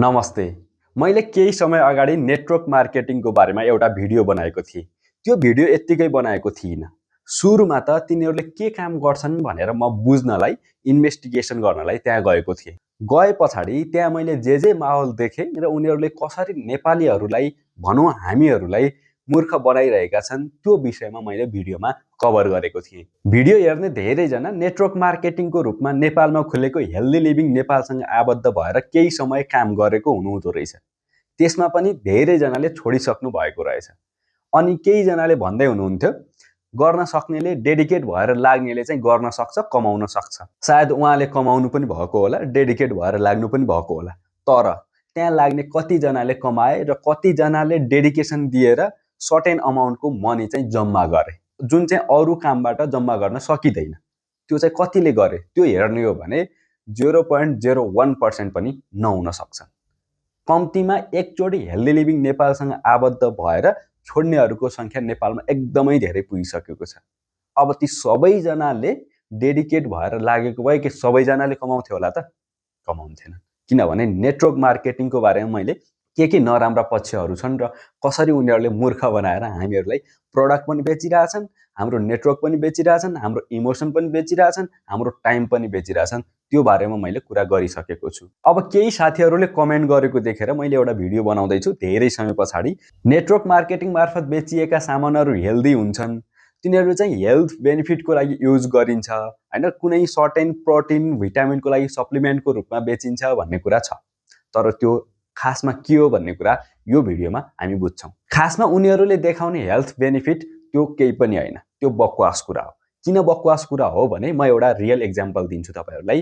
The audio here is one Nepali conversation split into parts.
नमस्ते। मैले केही समय अगाडि नेटवर्क मार्केटिङको बारेमा एउटा भिडियो बनाएको थिएँ। त्यो भिडियो यत्तिकै बनाएको थिइनँ। सुरुमा त तिनीहरूले के काम गर्छन् भनेर म बुझ्नलाई, इन्भेस्टिगेसन गर्नलाई त्यहाँ गएको थिएँ। गए पछाडि त्यहाँ मैले जे माहौल देखेँ र उनीहरूले कसरी नेपालीहरूलाई भनौँ हामीहरूलाई मूर्ख बनाइरहेका छन् त्यो विषयमा मैले भिडियोमा कभर गरेको थिएँ। भिडियो हेर्ने धेरैजना नेटवर्क मार्केटिङको रूपमा नेपालमा खुलेको हेल्दी लिभिङ नेपालसँग आबद्ध भएर केही समय काम गरेको हुनुहुँदो रहेछ। त्यसमा पनि धेरैजनाले छोडिसक्नु भएको रहेछ। अनि केहीजनाले भन्दै हुनुहुन्थ्यो गर्न सक्नेले डेडिकेट भएर लाग्नेले चाहिँ गर्न सक्छ, कमाउन सक्छ। सायद उहाँले कमाउनु पनि भएको होला, डेडिकेट भएर लाग्नु पनि भएको होला। तर त्यहाँ लाग्ने कतिजनाले कमाए र कतिजनाले डेडिकेसन दिएर सर्टेन अमाउन्टको मनी चाहिँ जम्मा गरे, जुन चाहिँ अरू कामबाट जम्मा गर्न सकिँदैन। त्यो चाहिँ कतिले गरे त्यो हेर्ने हो भने 0.01% पनि नहुन सक्छ। कम्तीमा एकचोटि हेल्दी लिभिङ नेपालसँग आबद्ध भएर छोड्नेहरूको संख्या नेपालमा एकदमै धेरै पुगिसकेको छ। अब ती सबैजनाले डेडिकेट भएर लागेको भए के सबैजनाले कमाउँथे होला त? कमाउँथेन। किनभने नेटवर्क मार्केटिङको बारेमा मैले के नराम्रा पक्षहरू छन् र कसरी उनीहरूले मूर्ख बनाएर हामीहरूलाई प्रोडक्ट पनि बेचिरहेछन्, हाम्रो नेटवर्क पनि बेचिरहेछन्, हाम्रो इमोसन पनि बेचिरहेछन्, हाम्रो टाइम पनि बेचिरहेछन्, त्यो बारेमा मैले कुरा गरिसकेको छु। अब केही साथीहरूले कमेन्ट गरेको देखेर मैले एउटा भिडियो बनाउँदैछु धेरै समय पछाडि। नेटवर्क मार्केटिङ मार्फत बेचिएका सामानहरू हेल्दी हुन्छन्, तिनीहरू चाहिँ हेल्थ बेनिफिटको लागि युज गरिन्छ हैन, कुनै सर्टेन प्रोटिन भिटामिनको लागि सप्लिमेन्टको रूपमा बेचिन्छ भन्ने कुरा छ। तर त्यो खासमा के हो भन्ने कुरा यो भिडियोमा हामी बुझ्छौँ। खासमा उनीहरूले देखाउने हेल्थ बेनिफिट त्यो केही पनि हैन, त्यो बकवास कुरा हो। किन बकवास कुरा हो भने म एउटा रियल एक्जाम्पल दिन्छु तपाईहरुलाई।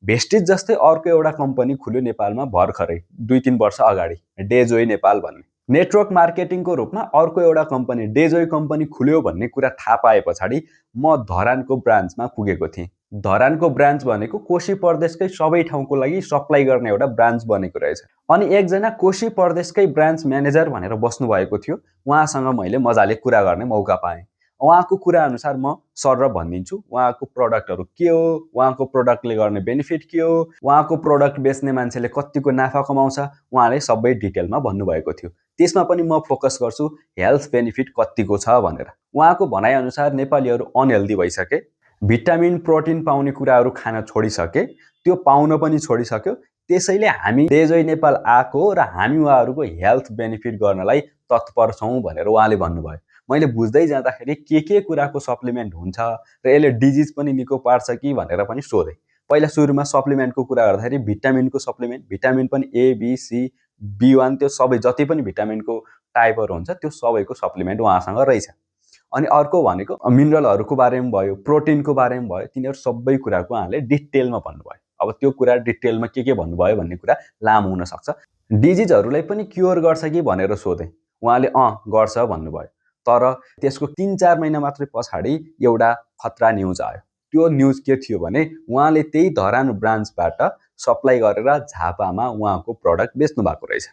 भेस्टिज जस्तै अर्को एउटा कम्पनी खुल्यो नेपालमा भर्खरै 2-3 वर्ष अगाडि, डेजोय नेपाल भन्ने। नेटवर्क मार्केटिङको रूपमा अर्को एउटा कम्पनी डेजोय कम्पनी खुल्यो भन्ने कुरा थाहा पाए पछाडि म धरानको ब्रान्चमा पुगेको थिएँ। धरानको ब्रान्च भनेको कोशी प्रदेशकै सबै ठाउँको लागि सप्लाई गर्ने एउटा ब्रान्च बनेको रहेछ। अनि एकजना कोशी प्रदेशकै ब्रान्च म्यानेजर भनेर बस्नु भएको थियो। उहाँसँग मैले मजाले कुरा गर्ने मौका पाएँ। उहाँको कुरा अनुसार म सर भनिदिन्छु उहाँको प्रोडक्टहरु के हो, उहाँको प्रोडक्टले गर्ने बेनिफिट के हो, उहाँको प्रोडक्ट बेच्ने मान्छेले कतिको नाफा कमाउँछ, उहाँले सबै डिटेलमा भन्नुभएको थियो। त्यसमा पनि म फोकस गर्छु हेल्थ बेनिफिट कतिको छ भनेर। उहाँको भनाइ अनुसार नेपालीहरु अनहेल्दी भइसके, भिटामिन प्रोटिन पाउने कुराहरु खान छोडिसके, त्यो पाउन पनि छोडिसक्यो। त्यसैले हामी डेजोय नेपाल आको र हामी उहाँहरुको हेल्थ बेनिफिट गर्नलाई तत्पर छौं भनेर उहाँले भन्नुभयो। मैले बुझ्दै जाँदाखेरि के कुराको सप्लिमेन्ट हुन्छ र यसले डिजिज पनि निको पार्छ कि भनेर पनि सोधे। पहिला सुरुमा सप्लिमेन्टको कुरा गर्दाखेरि भिटामिनको सप्लिमेन्ट, भिटामिन पनि ए बी सी B1 त्यो सबै जति पनि भिटामिनको टाइपहरु हुन्छ त्यो सबैको सप्लिमेन्ट उहाँसँग रहेछ। अनि अर्को भनेको मिनरलहरुको बारेमा भयो, प्रोटिनको बारेमा भयो, तिनीहरु सबै कुराको उहाँले डिटेलमा भन्नुभयो। अब त्यो कुरा डिटेलमा के भन्नुभयो भन्ने कुरा लामो हुन सक्छ। डिजिजहरुलाई पनि क्युर गर्छ कि भनेर सोधे। उहाँले गर्छ भन्नुभयो। तर त्यसको 3-4 महिना मात्रै पछाडि एउटा खतरा न्यूज आयो। त्यो न्यूज के थियो भने उहाँले त्यही धरान ब्रान्चबाट सप्लाई गरेर झापामा उहाँको प्रोडक्ट बेच्नु भएको रहेछ।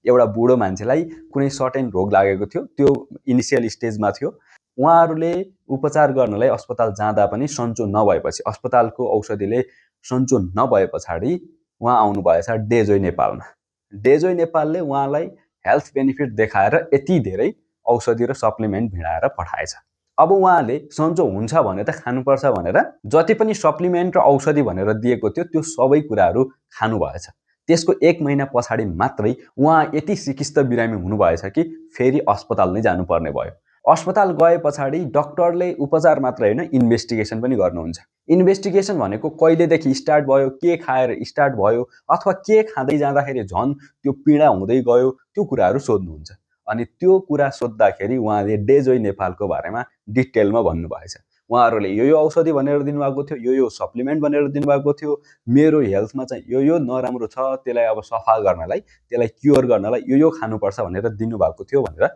एउटा बुढो मान्छेलाई कुनै सर्टेन रोग लागेको थियो, त्यो इनिशियल स्टेजमा थियो। उहाँहरूले उपचार गर्नलाई अस्पताल जाँदा पनि सन्चो नभएपछि, अस्पतालको औषधिले सन्चो नभए पछाडि उहाँ आउनु भएछ डेजोय नेपालमा। डेजोय नेपालले उहाँलाई हेल्थ बेनिफिट देखाएर यति धेरै औषधि र सप्लिमेन्ट भिडाएर पठाएछ। अब उहाँले सन्चो हुन्छ भने त खानुपर्छ भनेर जति पनि सप्लिमेन्ट र औषधि भनेर दिएको थियो त्यो सबै कुराहरु खानु भएछ। त्यसको 1 महिना पछाडि मात्रै उहाँ यति सिकिस्त बिरामी हुनु भएछ कि फेरि अस्पताल नै जानुपर्ने भयो। अस्पताल गए पछाडि डाक्टरले उपचार मात्र हैन इन्भेस्टिगेसन पनि गर्नुहुन्छ। इन्भेस्टिगेसन भनेको कहिलेदेखि स्टार्ट भयो, के खाएर स्टार्ट भयो अथवा के खाँदै जाँदाखेरि झन् त्यो पीडा हुँदै गयो, त्यो कुराहरु सोध्नुहुन्छ। अनि त्यो कुरा सोध्दाखेरि उहाँले डेजोय नेपालको बारेमा डिटेलमा भन्नुभएछ। उहाँहरूले यो औषधि भनेर दिनुभएको थियो, यो सप्लिमेन्ट भनेर दिनुभएको थियो, मेरो हेल्थमा चाहिँ यो नराम्रो छ, त्यसलाई अब सफा गर्नलाई, त्यसलाई क्युर गर्नलाई यो खानुपर्छ भनेर दिनुभएको थियो भनेर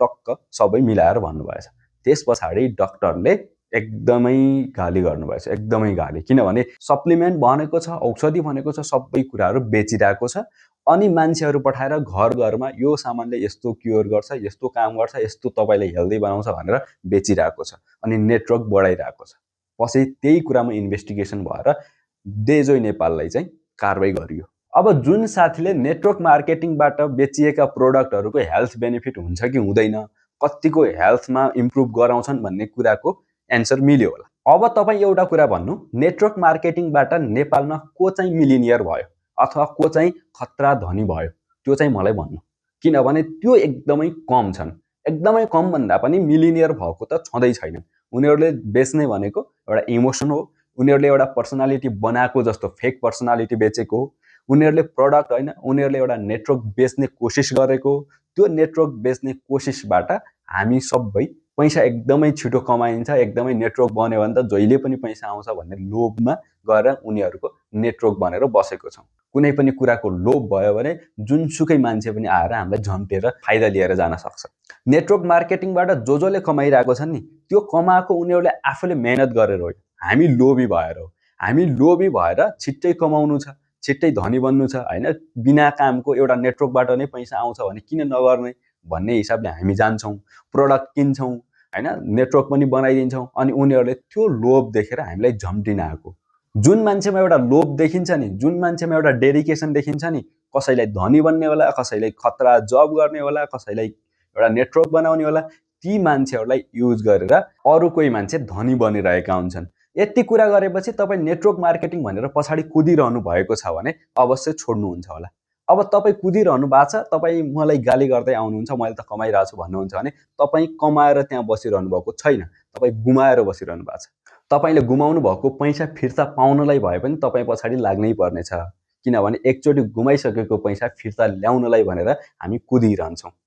टक्क सबै मिलाएर भन्नुभएछ। त्यसपछि डाक्टरले एकदमै गाली गर्नुभएछ, एकदमै गाली। किनभने सप्लिमेन्ट भनेको छ, औषधि भनेको छ, सबै कुराहरु बेचिरहेको छ। अनि मान्छेहरु पठाएर घरमा यो सामानले यस्तो क्युर गर्छ, यस्तो काम गर्छ, यस्तो तपाईलाई हेल्दी बनाउँछ भनेर बेचिरहेको छ अनि नेटवर्क बढाइरहेको छ। पछि त्यही कुरामा इन्भेस्टिगेसन भएर डेजोय नेपाललाई चाहिँ कारबाही गरियो। अब जुन साथीले नेटवर्क मार्केटिङबाट बेचिएका प्रोडक्टहरूको हेल्थ बेनिफिट हुन्छ कि हुँदैन, कतिको हेल्थमा इम्प्रुभ गराउँछन् भन्ने कुराको एन्सर मिल्यो होला। अब तपाईँ एउटा कुरा भन्नु, नेटवर्क मार्केटिङबाट नेपालमा को चाहिँ मिलिनियर भयो अथवा को चाहिँ खतरा धनी भयो, त्यो चाहिँ मलाई भन्नु। किनभने त्यो एकदमै कम छन्। एकदमै कम भन्दा पनि मिलिनियर भएको त छँदै छैन। उनीहरूले बेच्ने भनेको एउटा इमोसन हो, उनीहरूले एउटा पर्सनालिटी बनाएको जस्तो फेक पर्सनालिटी बेचेको हो, उनीहरूले प्रडक्ट होइन, उनीहरूले एउटा नेटवर्क बेच्ने कोसिस गरेको। त्यो नेटवर्क बेच्ने कोसिसबाट हामी सबै पैसा एकदमै छिटो कमाइन्छ, एकदमै नेटवर्क बन्यो भने त जहिले पनि पैसा आउँछ भन्ने लोभमा गएर उनीहरूको नेटवर्क बनेर बसेको छौँ। कुनै पनि कुराको लोभ भयो भने जुनसुकै मान्छे पनि आएर हामीलाई झम्टेर फाइदा लिएर जान सक्छ। नेटवर्क मार्केटिङबाट जसले कमाइरहेको छन् नि, त्यो कमाएको उनीहरूले आफूले मेहनत गरेर हो, हामी लोभी भएर हो। हामी लोभी भएर छिट्टै कमाउनु छ, छिट्टै धनी बन्नु छ हैन, बिना कामको एउटा नेटवर्कबाट नै पैसा आउँछ भने किन नगर्ने भन्ने हिसाबले हामी जान्छौँ, प्रोडक्ट किन्छौँ हैन, नेटवर्क पनि बनाइदिन्छौँ। अनि उनीहरूले त्यो लोभ देखेर हामीलाई झम्टिन आएको। जुन मान्छेमा एउटा लोभ देखिन्छ नि, जुन मान्छेमा एउटा डेडिकेसन देखिन्छ नि, कसैलाई धनी बन्ने होला, कसैलाई खतरा जब गर्ने होला, कसैलाई एउटा नेटवर्क बनाउने होला, ती मान्छेहरूलाई युज गरेर अरू कोही मान्छे धनी बनिरहेका हुन्छन्। यति कुरा गरेपछि तपाईँ नेटवर्क मार्केटिङ भनेर पछाडि कुदिरहनु भएको छ भने अवश्य छोड्नुहुन्छ होला। अब तपाईँ कुदिरहनु भएको छ, तपाईँ मलाई गाली गर्दै आउनुहुन्छ, मैले त कमाइरहेको छु भन्नुहुन्छ भने तपाईँ कमाएर त्यहाँ बसिरहनु भएको छैन, तपाईँ गुमाएर बसिरहनु भएको छ। तपाईले गुमाउनु भएको पैसा फिर्ता पाउनलाई भए पनि तपाईँ पछाडि लाग्नै पर्नेछ। किनभने एकचोटि गुमाइसकेको पैसा फिर्ता ल्याउनलाई भनेर हामी कुदिरहन्छौँ।